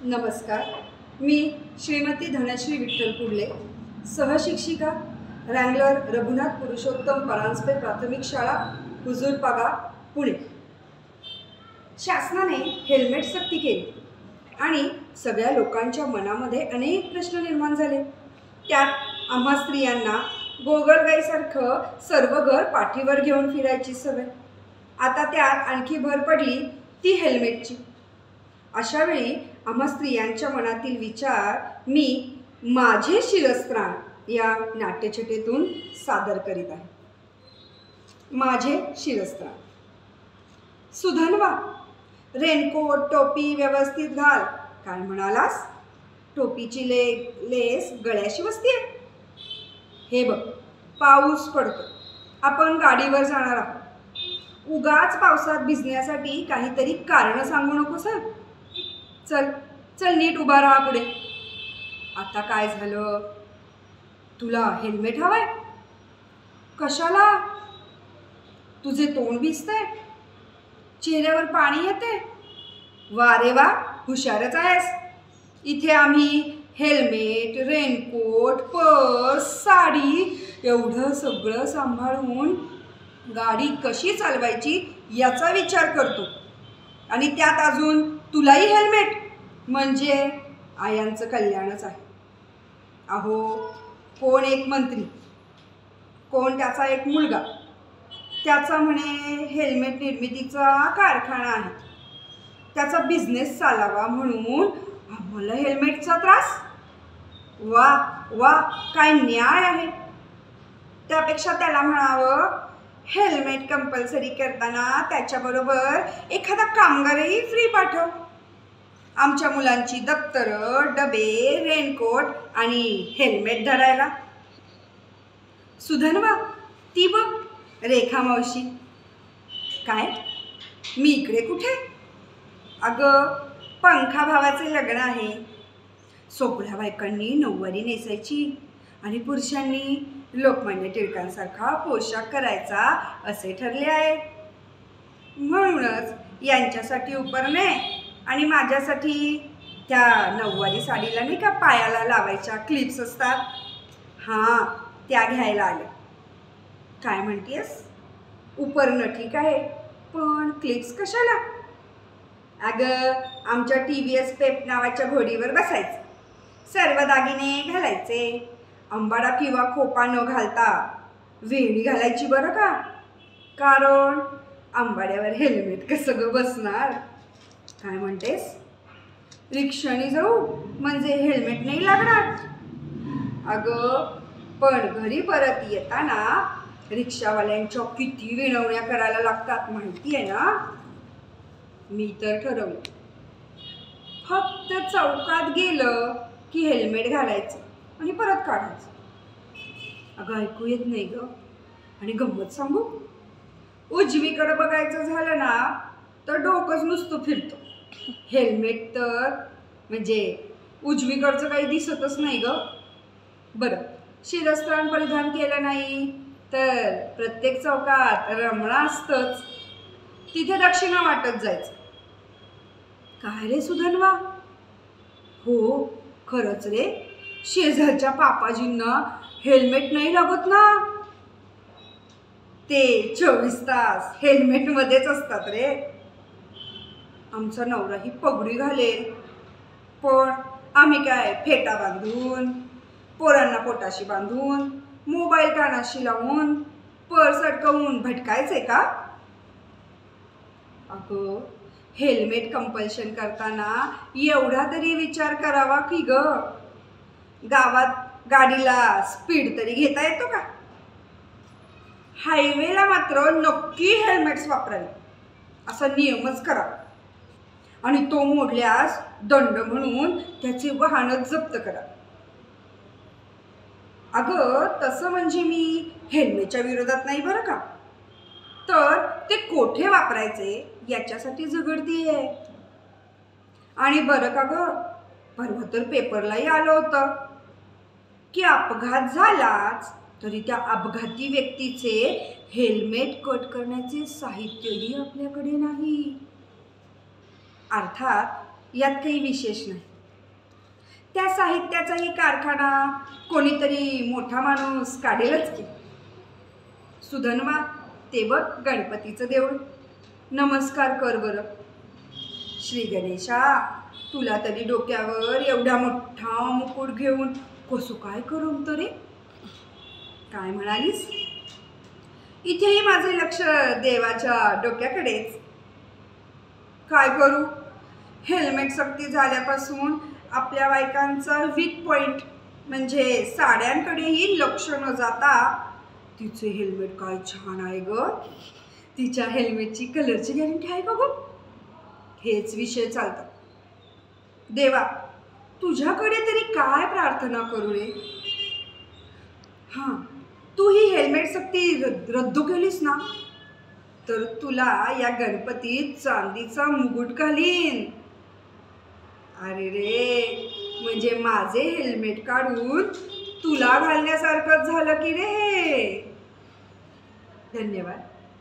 नमस्कार. मी श्रीमती धनश्री विठ्ठल कुडले, सहशिक्षिका, रँगलर रघुनाथ पुरुषोत्तम परांजपे प्राथमिक शाळा, हुजूरपागा, पुणे. शासनाने हेल्मेट सक्ती केली आणि सगळ्या लोकांच्या मनामध्ये अनेक प्रश्न निर्माण झाले. त्यात आम्हा स्त्रियांना गोगलगाईसारखं सर्व घर पाठीवर घेऊन फिरायची सवय. आता त्यात आणखी भर पडली ती हेल्मेटची. अशावेळी आम्हा स्त्रियांच्या मनातील विचार मी माझे शिरस्त्राण या नाट्यछटेतून सादर करीत आहे. माझे शिरस्त्राण. सुधनवा, रेनकोट टोपी व्यवस्थित घाल. काय म्हणालास? टोपीची लेस गळ्याशी बसतीये. हे बघ, पाऊस पडतो, आपण गाडीवर जाणार आहोत. उगाच पावसात भिजण्यासाठी काहीतरी कारण सांगू नकोस. चल चल, नीट उभा राहा पुढे. आता काय झालं? तुला हेल्मेट हवंय? कशाला? तुझे तोंड भिजतंय, चेहऱ्यावर पाणी येते. वा रे वा, हुशारच आहेस. इथे आम्ही हेल्मेट, रेनकोट, पर्स, साडी एवढं सगळं सांभाळून गाडी कशी चालवायची याचा विचार करतो. आणि त्यात अजून तुलाही हेल्मेट, म्हणजे आयांचं कल्याणच आहे. अहो, कोण एक मंत्री, कोण त्याचा एक मुलगा, त्याचा म्हणे हेल्मेट निर्मितीचा कारखाना आहे, त्याचा बिझनेस चालावा म्हणून आम्हाला हेल्मेटचा त्रास. वा वा, काय न्याय आहे. त्यापेक्षा त्याला म्हणावं, हेल्मेट कंपल्सरी करताना त्याच्याबरोबर एखादा कामगारही फ्री पाठव. आमच्या मुलांची दप्तरं, डबे, रेनकोट आणि हेल्मेट धरायला. सुधनवा, ती बघ रेखा मावशी. काय? मी इकडे कुठे? अगं, पंखा भावाचे लग्न आहे. सगळ्या बायकांनी नऊवारी नेसायची आणि पुरुषांनी लोकमान्य टिळकांसारखा पोशाख करायचा असे ठरले आहे. म्हणूनच यांच्यासाठी उपरणे आणि माझ्यासाठी त्या नऊवारी साडीला नाही का पायाला लावायच्या क्लिप्स असतात, हां, त्या घ्यायला आले. काय म्हणतेस? उपरणं ठीक आहे, पण क्लिप्स कशाला? अगं, आमच्या TVS पेप नावाच्या घोडीवर बसायचं, सर्व दागिने घालायचे, अंबाडा किंवा खोपा न घालता वेणी घालायची बरं का. कारण अंबाड्यावर हेल्मेट कसं ग बसणार? काय म्हणतेस? रिक्षाने जाऊ म्हणजे हेल्मेट नाही लागणार? अगं, पण घरी परत येताना रिक्षावाल्यांच्या किती विनवण्या करायला लागतात माहिती आहे ना. मी तर ठरवलं, फक्त चौकात गेलं की हेल्मेट घालायचं आणि परत काढायचं. अगं, ऐकू येत नाही ग. आणि गंमत सांगू, उजवीकडे बघायचं झालं ना तर डोकंच नुसतं फिरतं. हेल्मेट तर म्हणजे उजवीकडचं काही दिसतच नाही ग. बरं, शिरस्त्राण परिधान केलं नाही तर प्रत्येक चौकात रमणा असतंच, तिथे दक्षिणा वाटत जायचं. काय रे सुधनवा? हो, खरंच रे, शेजारच्या पापाजींना हेल्मेट नाही लागत ना. ते 24 तास हेल्मेटमध्येच असतात रे. आमचा नवराही पगडी घालेल, पण आम्ही काय फेटा बांधून, पोरांना पोटाशी बांधून, मोबाईल कानाशी लावून, पर्स अडकवून भटकायचे का? अगं, हेल्मेट कंपल्शन करताना एवढा तरी विचार करावा की ग. गावात गाडीला स्पीड तरी घेता येतो का? हायवेला मात्र नक्की हेल्मेट्स वापरावे असा नियमच करावा. आणि तो मोडल्यास दंड म्हणून त्याचे वाहनच जप्त करा. अगं, तसं म्हणजे मी हेल्मेटच्या विरोधात नाही बरं का, तर ते कोठे वापरायचे याच्यासाठी झगडतीये. आणि बरं का ग, परवा तर पेपरलाही आलं होतं की अपघात झालाच तरी त्या अपघाती व्यक्तीचे हेल्मेट कट करण्याचे साहित्यही आपल्याकडे नाही. अर्थात यात काही विशेष नाही. त्या साहित्याचाही कारखाना कोणीतरी मोठा माणूस काढेलच की. सुधन्वा, ते बघ गणपतीचं देऊळ. नमस्कार कर बरं. श्री गणेशा, तुला तरी डोक्यावर एवढा मोठा मुकुट घेऊन कसं काय करमत रे? काय म्हणालीस? इथेही माझे लक्ष देवाच्या डोक्याकडेच. काय करू? हेल्मेट सक्ती झाल्यापासून आपल्या बायकांचा वीक पॉइंट म्हणजे साड्यांकडेही लक्ष न जाता तिचे हेल्मेट काय छान आहे ग, तिच्या हेल्मेटची कलरची गॅरंटी आहे का ग, हेच विषय चालतात. देवा, तुझ्याकडे तरी काय प्रार्थना करू रे? हां, तू ही हेल्मेट सक्ती रद्द केलीस ना, तर तुला या गणपतीत चांदीचा मुकुट घालीन. अरे रे, म्हणजे माझे हेल्मेट काढून तुला घालण्यासारखंच झालं की रे. धन्यवाद.